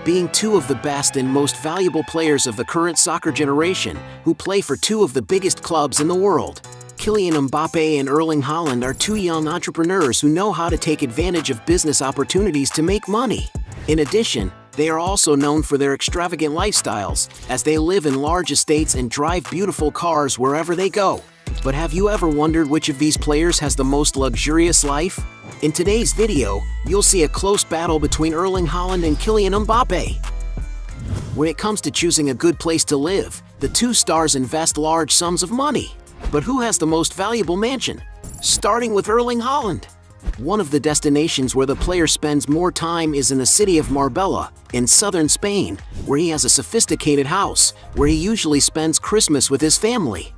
being two of the best and most valuable players of the current soccer generation, who play for two of the biggest clubs in the world. Kylian Mbappé and Erling Haaland are two young entrepreneurs who know how to take advantage of business opportunities to make money. In addition, they are also known for their extravagant lifestyles, as they live in large estates and drive beautiful cars wherever they go. But have you ever wondered which of these players has the most luxurious life? In today's video, you'll see a close battle between Erling Haaland and Kylian Mbappé. When it comes to choosing a good place to live, the two stars invest large sums of money. But who has the most valuable mansion? Starting with Erling Haaland. One of the destinations where the player spends more time is in the city of Marbella, in southern Spain, where he has a sophisticated house, where he usually spends Christmas with his family.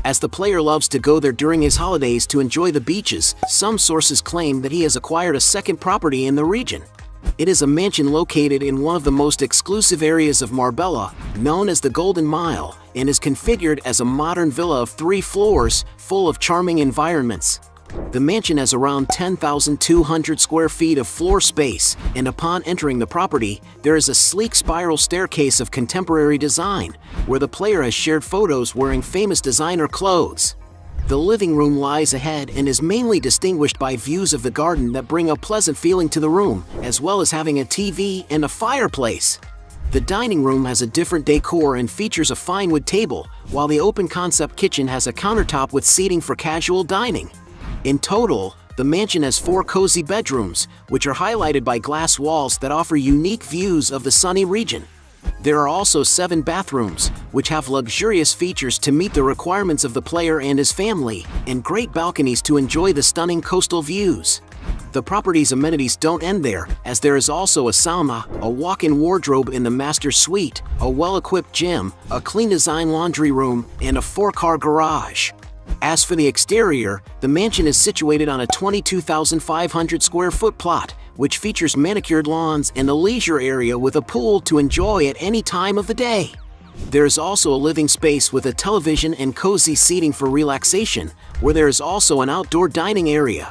As the player loves to go there during his holidays to enjoy the beaches, some sources claim that he has acquired a second property in the region. It is a mansion located in one of the most exclusive areas of Marbella, known as the Golden Mile, and is configured as a modern villa of 3 floors, full of charming environments. The mansion has around 10,200 square feet of floor space, and upon entering the property, there is a sleek spiral staircase of contemporary design, where the player has shared photos wearing famous designer clothes. The living room lies ahead and is mainly distinguished by views of the garden that bring a pleasant feeling to the room, as well as having a TV and a fireplace. The dining room has a different decor and features a fine wood table, while the open-concept kitchen has a countertop with seating for casual dining. In total, the mansion has 4 cozy bedrooms, which are highlighted by glass walls that offer unique views of the sunny region. There are also 7 bathrooms, which have luxurious features to meet the requirements of the player and his family, and great balconies to enjoy the stunning coastal views. The property's amenities don't end there, as there is also a sauna, a walk-in wardrobe in the master suite, a well-equipped gym, a clean design laundry room, and a 4-car garage. As for the exterior, the mansion is situated on a 22,500 square foot plot, which features manicured lawns and a leisure area with a pool to enjoy at any time of the day. There is also a living space with a television and cozy seating for relaxation, where there is also an outdoor dining area.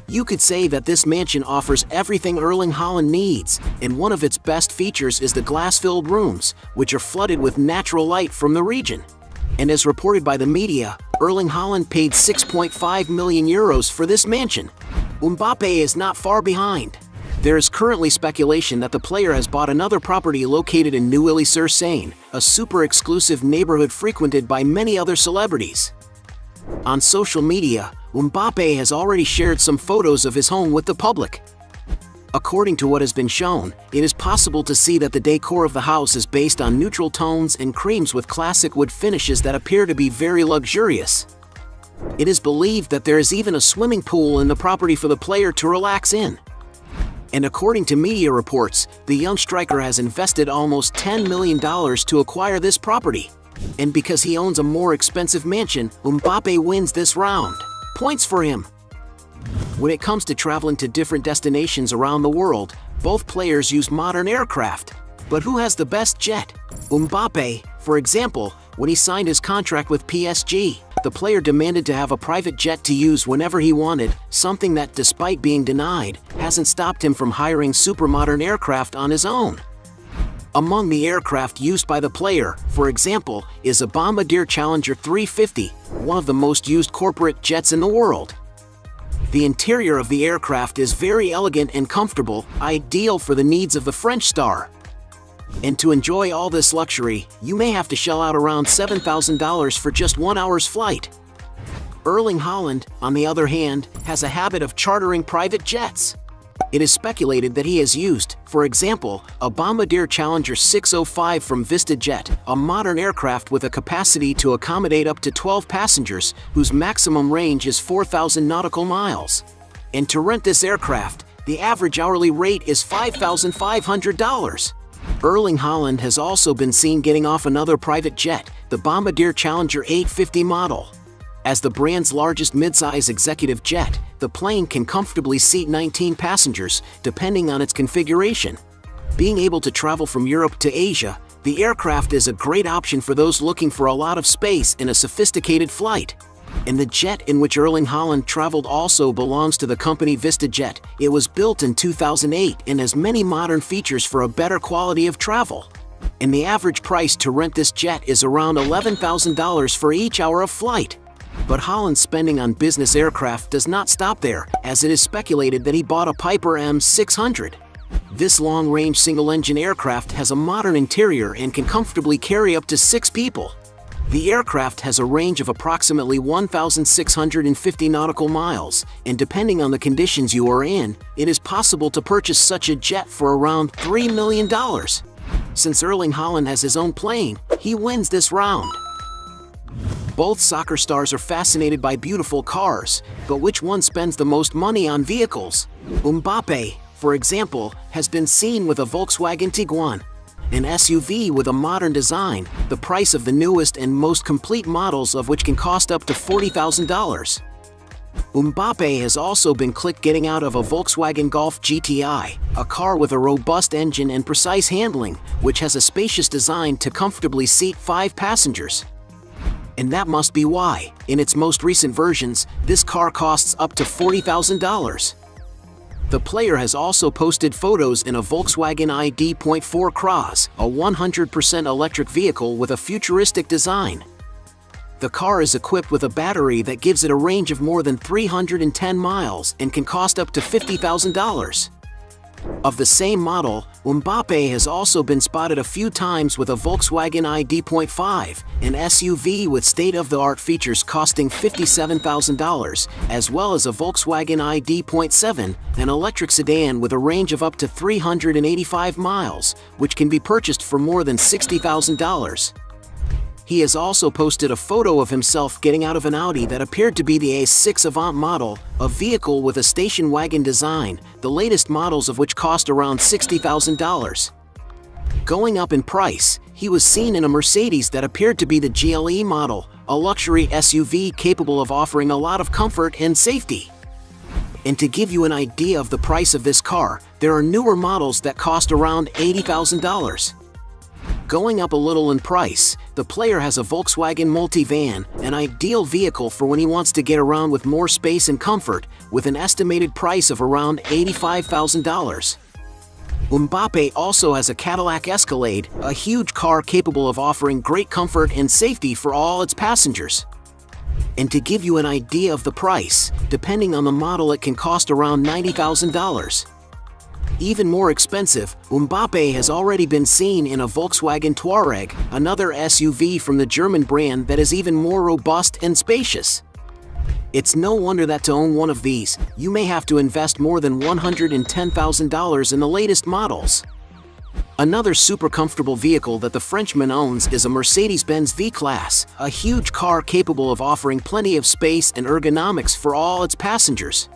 You could say that this mansion offers everything Erling Haaland needs, and one of its best features is the glass-filled rooms, which are flooded with natural light from the region. And as reported by the media, Erling Haaland paid 6.5 million euros for this mansion. Mbappé is not far behind. There is currently speculation that the player has bought another property located in Neuilly-sur-Seine, a super exclusive neighborhood frequented by many other celebrities. On social media, Mbappé has already shared some photos of his home with the public. According to what has been shown, it is possible to see that the decor of the house is based on neutral tones and creams with classic wood finishes that appear to be very luxurious. It is believed that there is even a swimming pool in the property for the player to relax in. And according to media reports, the young striker has invested almost $10 million to acquire this property. And because he owns a more expensive mansion, Mbappé wins this round. Points for him. When it comes to traveling to different destinations around the world, both players use modern aircraft. But who has the best jet? Mbappé, for example, when he signed his contract with PSG, the player demanded to have a private jet to use whenever he wanted, something that, despite being denied, hasn't stopped him from hiring super-modern aircraft on his own. Among the aircraft used by the player, for example, is a Bombardier Challenger 350, one of the most used corporate jets in the world. The interior of the aircraft is very elegant and comfortable, ideal for the needs of the French star. And to enjoy all this luxury, you may have to shell out around $7,000 for just 1 hour's flight. Erling Haaland, on the other hand, has a habit of chartering private jets. It is speculated that he has used, for example, a Bombardier Challenger 605 from VistaJet, a modern aircraft with a capacity to accommodate up to 12 passengers, whose maximum range is 4,000 nautical miles. And to rent this aircraft, the average hourly rate is $5,500. Erling Haaland has also been seen getting off another private jet, the Bombardier Challenger 850 model. As the brand's largest midsize executive jet, the plane can comfortably seat 19 passengers, depending on its configuration. Being able to travel from Europe to Asia, the aircraft is a great option for those looking for a lot of space in a sophisticated flight. And the jet in which Erling Haaland traveled also belongs to the company VistaJet. It was built in 2008 and has many modern features for a better quality of travel. And the average price to rent this jet is around $11,000 for each hour of flight. But Haaland's spending on business aircraft does not stop there, as it is speculated that he bought a Piper M600. This long-range single-engine aircraft has a modern interior and can comfortably carry up to 6 people. The aircraft has a range of approximately 1,650 nautical miles, and depending on the conditions you are in, it is possible to purchase such a jet for around $3 million. Since Erling Haaland has his own plane, he wins this round. Both soccer stars are fascinated by beautiful cars, but which one spends the most money on vehicles? Mbappé, for example, has been seen with a Volkswagen Tiguan, an SUV with a modern design, the price of the newest and most complete models of which can cost up to $40,000. Mbappé has also been clicked getting out of a Volkswagen Golf GTI, a car with a robust engine and precise handling, which has a spacious design to comfortably seat 5 passengers. And that must be why, in its most recent versions, this car costs up to $40,000. The player has also posted photos in a Volkswagen ID.4 Cross, a 100% electric vehicle with a futuristic design. The car is equipped with a battery that gives it a range of more than 310 miles and can cost up to $50,000. Of the same model, Mbappé has also been spotted a few times with a Volkswagen ID.5, an SUV with state-of-the-art features costing $57,000, as well as a Volkswagen ID.7, an electric sedan with a range of up to 385 miles, which can be purchased for more than $60,000. He has also posted a photo of himself getting out of an Audi that appeared to be the A6 Avant model, a vehicle with a station wagon design, the latest models of which cost around $60,000. Going up in price, he was seen in a Mercedes that appeared to be the GLE model, a luxury SUV capable of offering a lot of comfort and safety. And to give you an idea of the price of this car, there are newer models that cost around $80,000. Going up a little in price, the player has a Volkswagen Multivan, an ideal vehicle for when he wants to get around with more space and comfort, with an estimated price of around $85,000. Mbappé also has a Cadillac Escalade, a huge car capable of offering great comfort and safety for all its passengers. And to give you an idea of the price, depending on the model, it can cost around $90,000. Even more expensive, Mbappé has already been seen in a Volkswagen Touareg, another SUV from the German brand that is even more robust and spacious. It's no wonder that to own one of these, you may have to invest more than $110,000 in the latest models. Another super comfortable vehicle that the Frenchman owns is a Mercedes-Benz V-Class, a huge car capable of offering plenty of space and ergonomics for all its passengers.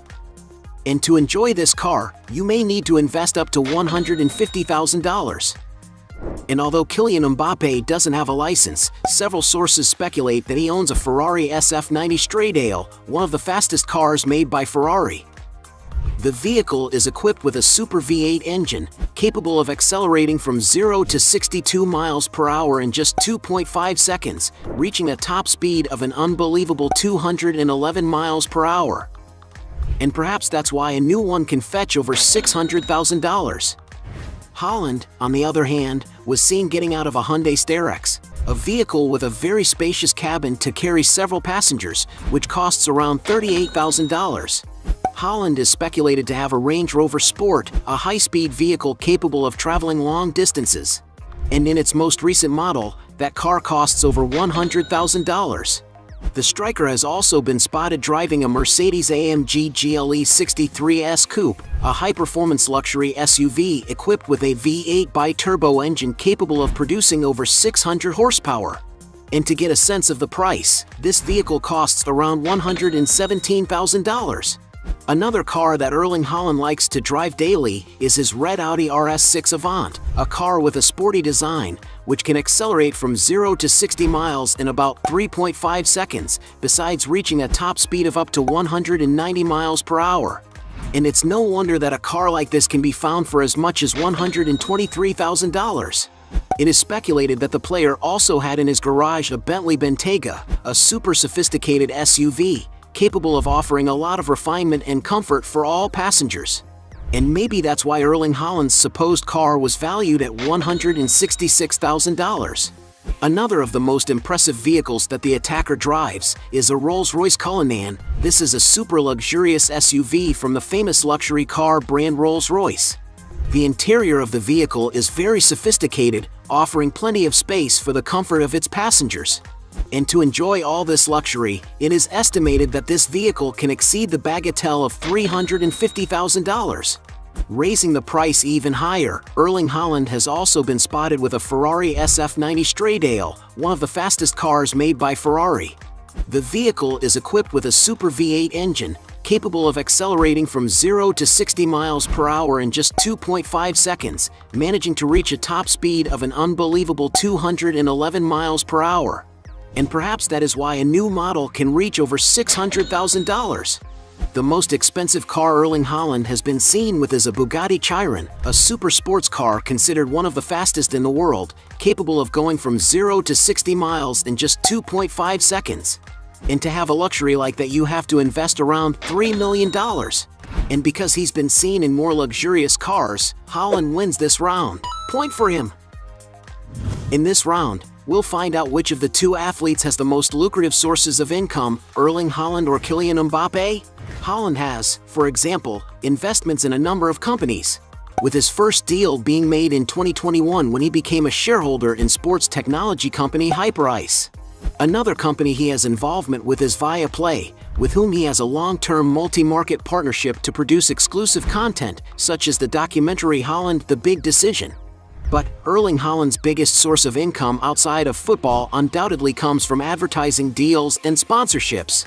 And to enjoy this car, you may need to invest up to $150,000. And although Kylian Mbappé doesn't have a license, several sources speculate that he owns a Ferrari SF90 Stradale, one of the fastest cars made by Ferrari. The vehicle is equipped with a Super V8 engine, capable of accelerating from 0 to 62 miles per hour in just 2.5 seconds, reaching a top speed of an unbelievable 211 miles per hour. And perhaps that's why a new one can fetch over $600,000. Haaland, on the other hand, was seen getting out of a Hyundai Starex, a vehicle with a very spacious cabin to carry several passengers, which costs around $38,000. Haaland is speculated to have a Range Rover Sport, a high-speed vehicle capable of traveling long distances. And in its most recent model, that car costs over $100,000. The striker has also been spotted driving a Mercedes-AMG GLE 63S Coupe, a high-performance luxury SUV equipped with a V8 bi-turbo engine capable of producing over 600 horsepower. And to get a sense of the price, this vehicle costs around $117,000. Another car that Erling Haaland likes to drive daily is his red Audi RS6 Avant, a car with a sporty design, which can accelerate from 0 to 60 miles in about 3.5 seconds, besides reaching a top speed of up to 190 miles per hour. And it's no wonder that a car like this can be found for as much as $123,000. It is speculated that the player also had in his garage a Bentley Bentayga, a super sophisticated SUV, capable of offering a lot of refinement and comfort for all passengers. And maybe that's why Erling Haaland's supposed car was valued at $166,000. Another of the most impressive vehicles that the attacker drives is a Rolls-Royce Cullinan. This is a super luxurious SUV from the famous luxury car brand Rolls-Royce. The interior of the vehicle is very sophisticated, offering plenty of space for the comfort of its passengers. And to enjoy all this luxury, it is estimated that this vehicle can exceed the bagatelle of $350,000. Raising the price even higher, Erling Haaland has also been spotted with a Ferrari SF90 Stradale, one of the fastest cars made by Ferrari. The vehicle is equipped with a Super V8 engine, capable of accelerating from 0 to 60 miles per hour in just 2.5 seconds, managing to reach a top speed of an unbelievable 211 miles per hour. And perhaps that is why a new model can reach over $600,000. The most expensive car Erling Haaland has been seen with is a Bugatti Chiron, a super sports car considered one of the fastest in the world, capable of going from 0 to 60 miles in just 2.5 seconds. And to have a luxury like that, you have to invest around $3 million. And because he's been seen in more luxurious cars, Haaland wins this round. Point for him. In this round, we'll find out which of the two athletes has the most lucrative sources of income, Erling Haaland or Kylian Mbappé. Haaland has, for example, investments in a number of companies, with his first deal being made in 2021 when he became a shareholder in sports technology company Hyperice. Another company he has involvement with is Viaplay, with whom he has a long-term multi-market partnership to produce exclusive content, such as the documentary Haaland: The Big Decision. But Erling Haaland's biggest source of income outside of football undoubtedly comes from advertising deals and sponsorships.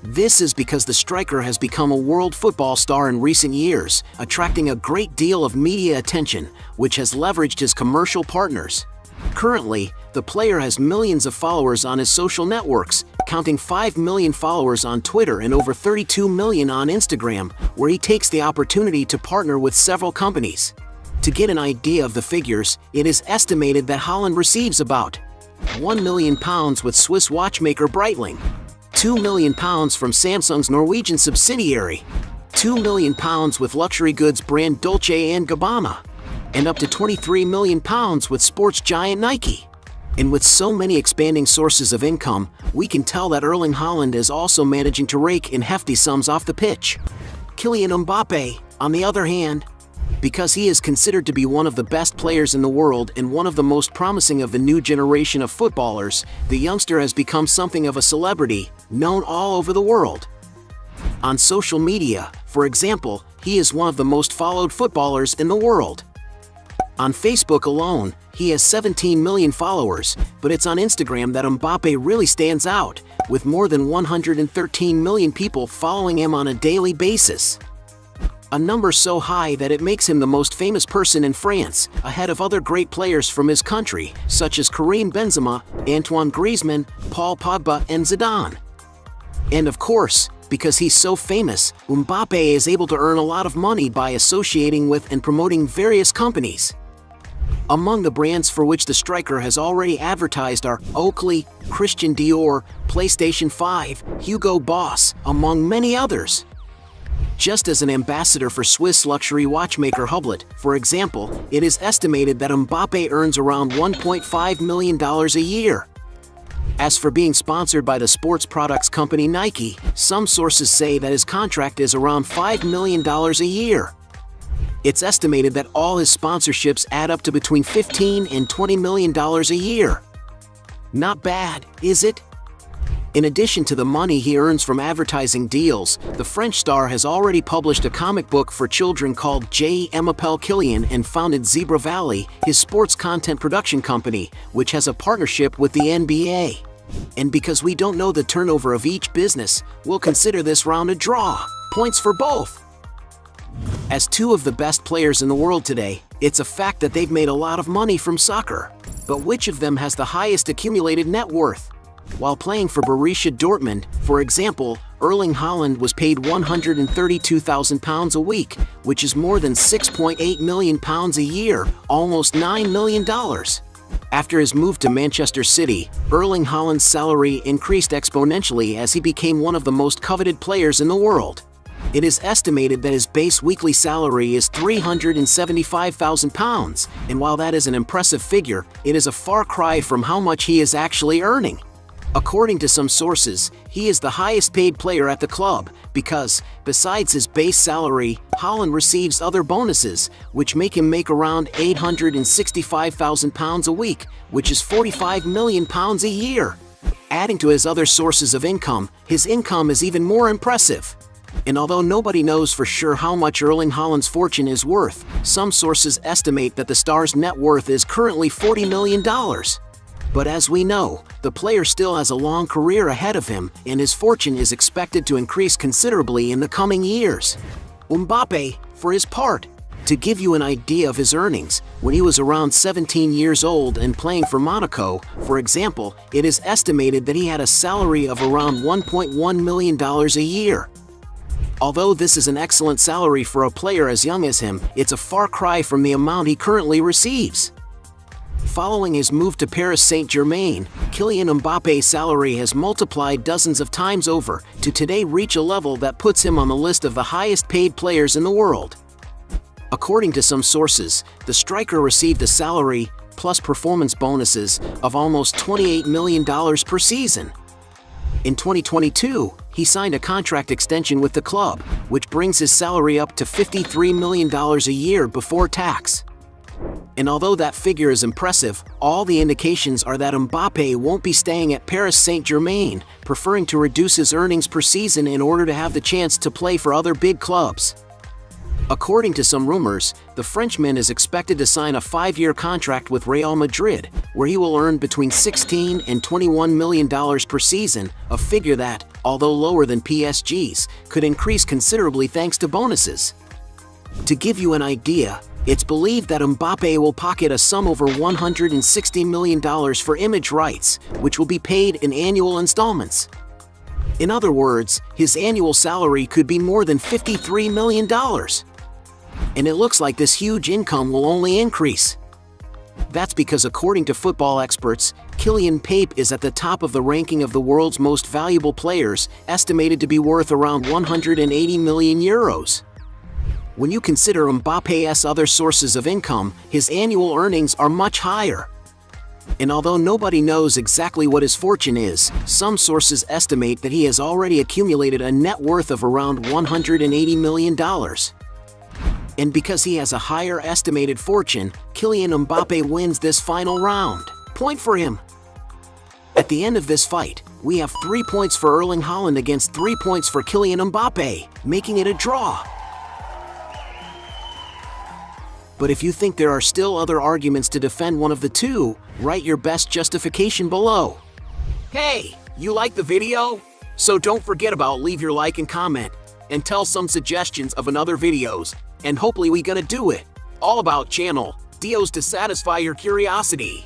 This is because the striker has become a world football star in recent years, attracting a great deal of media attention, which has leveraged his commercial partners. Currently, the player has millions of followers on his social networks, counting 5 million followers on Twitter and over 32 million on Instagram, where he takes the opportunity to partner with several companies. To get an idea of the figures, it is estimated that Haaland receives about £1 million with Swiss watchmaker Breitling, £2 million from Samsung's Norwegian subsidiary, £2 million with luxury goods brand Dolce & Gabbana, and up to £23 million with sports giant Nike. And with so many expanding sources of income, we can tell that Erling Haaland is also managing to rake in hefty sums off the pitch. Kylian Mbappé, on the other hand, because he is considered to be one of the best players in the world and one of the most promising of the new generation of footballers, the youngster has become something of a celebrity, known all over the world. On social media, for example, he is one of the most followed footballers in the world. On Facebook alone, he has 17 million followers, but it's on Instagram that Mbappé really stands out, with more than 113 million people following him on a daily basis. A number so high that it makes him the most famous person in France, ahead of other great players from his country, such as Karim Benzema, Antoine Griezmann, Paul Pogba, and Zidane. And of course, because he's so famous, Mbappé is able to earn a lot of money by associating with and promoting various companies. Among the brands for which the striker has already advertised are Oakley, Christian Dior, PlayStation 5, Hugo Boss, among many others. Just as an ambassador for Swiss luxury watchmaker Hublot, for example, it is estimated that Mbappé earns around $1.5 million a year. As for being sponsored by the sports products company Nike, some sources say that his contract is around $5 million a year. It's estimated that all his sponsorships add up to between $15 and $20 million a year. Not bad, is it? In addition to the money he earns from advertising deals, the French star has already published a comic book for children called Je m'appelle Kylian and founded Zebra Valley, his sports content production company, which has a partnership with the NBA. And because we don't know the turnover of each business, we'll consider this round a draw. Points for both. As two of the best players in the world today, it's a fact that they've made a lot of money from soccer. But which of them has the highest accumulated net worth? While playing for Borussia Dortmund, for example, Erling Haaland was paid £132,000 a week, which is more than £6.8 million a year, almost $9 million. After his move to Manchester City, Erling Haaland's salary increased exponentially as he became one of the most coveted players in the world. It is estimated that his base weekly salary is £375,000, and while that is an impressive figure, it is a far cry from how much he is actually earning. According to some sources, he is the highest paid player at the club because, besides his base salary, Haaland receives other bonuses, which make him make around £865,000 a week, which is £45 million a year. Adding to his other sources of income, his income is even more impressive. And although nobody knows for sure how much Erling Haaland's fortune is worth, some sources estimate that the star's net worth is currently $40 million. But as we know, the player still has a long career ahead of him, and his fortune is expected to increase considerably in the coming years. Mbappé, for his part, to give you an idea of his earnings, when he was around 17 years old and playing for Monaco, for example, it is estimated that he had a salary of around $1.1 million a year. Although this is an excellent salary for a player as young as him, it's a far cry from the amount he currently receives. Following his move to Paris Saint-Germain, Kylian Mbappe's salary has multiplied dozens of times over, to today reach a level that puts him on the list of the highest paid players in the world. According to some sources, the striker received a salary, plus performance bonuses, of almost $28 million per season. In 2022, he signed a contract extension with the club, which brings his salary up to $53 million a year before tax. And although that figure is impressive, all the indications are that Mbappé won't be staying at Paris Saint-Germain, preferring to reduce his earnings per season in order to have the chance to play for other big clubs. According to some rumors, the Frenchman is expected to sign a 5-year contract with Real Madrid, where he will earn between $16 and $21 million per season, a figure that, although lower than PSG's, could increase considerably thanks to bonuses. To give you an idea, it's believed that Mbappé will pocket a sum over $160 million for image rights, which will be paid in annual installments. In other words, his annual salary could be more than $53 million. And it looks like this huge income will only increase. That's because according to football experts, Kylian Mbappé is at the top of the ranking of the world's most valuable players, estimated to be worth around €180 million. When you consider Mbappé's other sources of income, his annual earnings are much higher. And although nobody knows exactly what his fortune is, some sources estimate that he has already accumulated a net worth of around $180 million. And because he has a higher estimated fortune, Kylian Mbappé wins this final round. Point for him. At the end of this fight, we have 3 points for Erling Haaland against 3 points for Kylian Mbappé, making it a draw. But if you think there are still other arguments to defend one of the two, write your best justification below. Hey, you like the video? So don't forget about leave your like and comment, and tell some suggestions of another videos, and hopefully we gonna do it. All about channel, deals to satisfy your curiosity.